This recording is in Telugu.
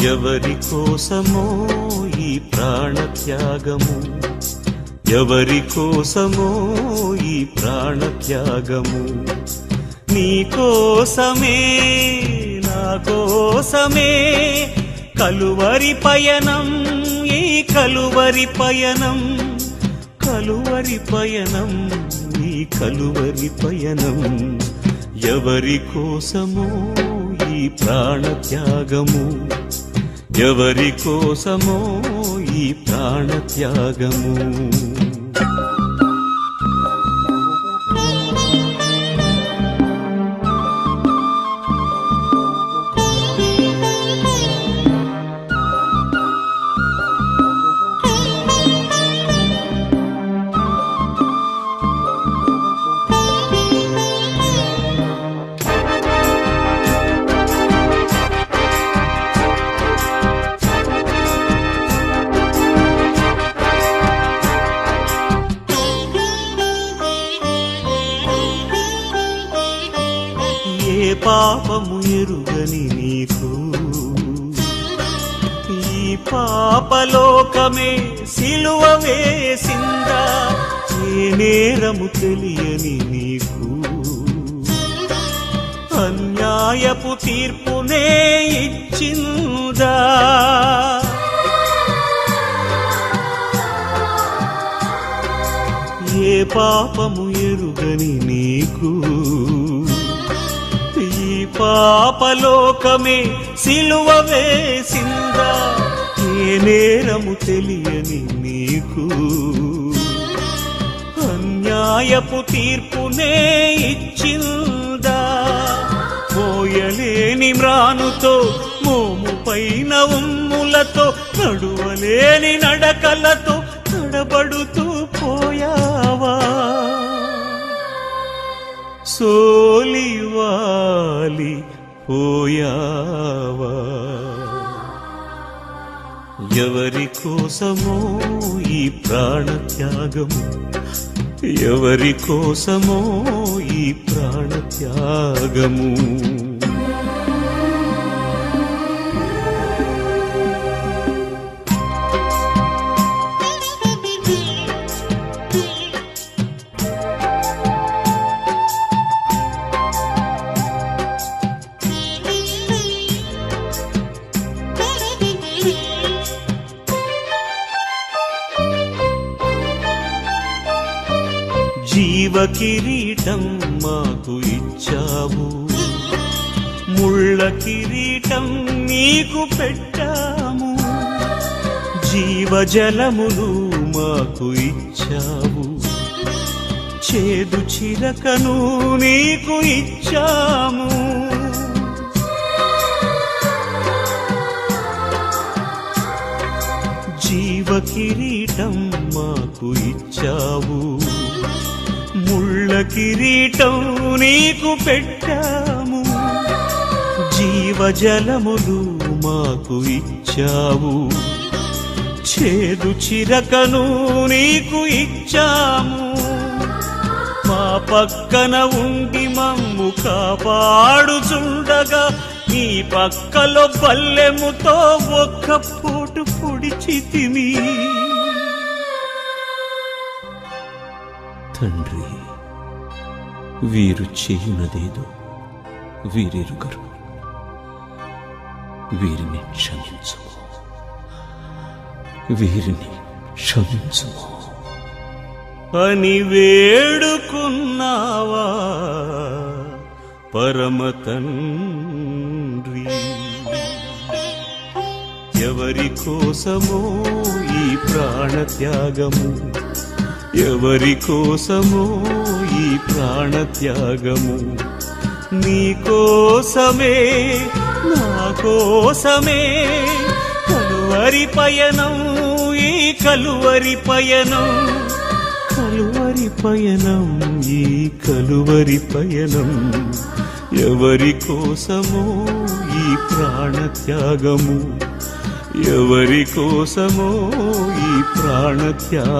ఎవరి కోసమో ఈ ప్రాణత్యాగము, ఎవరి కోసమో ఈ ప్రాణత్యాగము, నీ కోసమే నా కోసమే కలువరి పయనం, ఈ కలువరి పయనం, కలువరి పయనం, ఈ కలువరి పయనం. ఎవరి కోసమో ఈ ప్రాణత్యాగము, ఎవరి కోసమో ఈ ప్రాణత్యాగము. ఏ పాపము ఎరుగని నీకు ఈ పాపలోకమే సిలువ వేసిందా, ఏ నేరము తెలియని నీకు అన్యాయపు తీర్పునే ఇచ్చిందా. ఏ పాపము ఎరుగని నీకు ఈ పాపలోకమే సిలువ వేసిందా, ఏ నేరము తెలియని నీకు అన్యాయపు తీర్పునే ఇచ్చిందా. మోయలేని మ్రానుతో మోము పైన ఉమ్ములతో నడువలేని నడకలతో తడబడుతూ పోయావా, సోలివాలి పోయావా. ఎవరి కోసమో ఈ ప్రాణత్యాగము, ఎవరి కోసమో ఈ ప్రాణత్యాగము. జీవ కిరీటం మాకు ఇచ్చావు, ముళ్ళ కిరీటం నీకు పెట్టాము. జీవజలములు మాకు ఇచ్చావు, చేదు చిలకను నీకు ఇచ్చాము. జీవ కిరీటం మాకు ఇచ్చావు, ముళ్ళ కిరీటం నీకు పెట్టాము. జీవజలములు మాకు ఇచ్చావు, చేదు చిరకను నీకు ఇచ్చాము. మా పక్కన ఉండి మమ్ము కాపాడుచుండగా నీ పక్కలో బల్లెముతో ఒక్క పోటు పొడిచితిమి. తండ్రి, వీరు చేయునదేదో వీరెరుగరు, వీరిని క్షమించుము, వీరిని క్షమించుము అని వేడుకున్నావా పరమ తండ్రి. ఎవరి కోసమో ఈ ప్రాణత్యాగము, ఎవరి కోసమో ఈ ప్రాణత్యాగము, నీ కోసమే నా కోసమే కలువరి పయనం, ఈ కలువరి పయనం, కలువరి పయనం, ఈ కలువరి పయనం. ఎవరి కోసమో ఈ ప్రాణత్యాగము, ఎవరి కోసమో ఈ ప్రాణత్యాగము.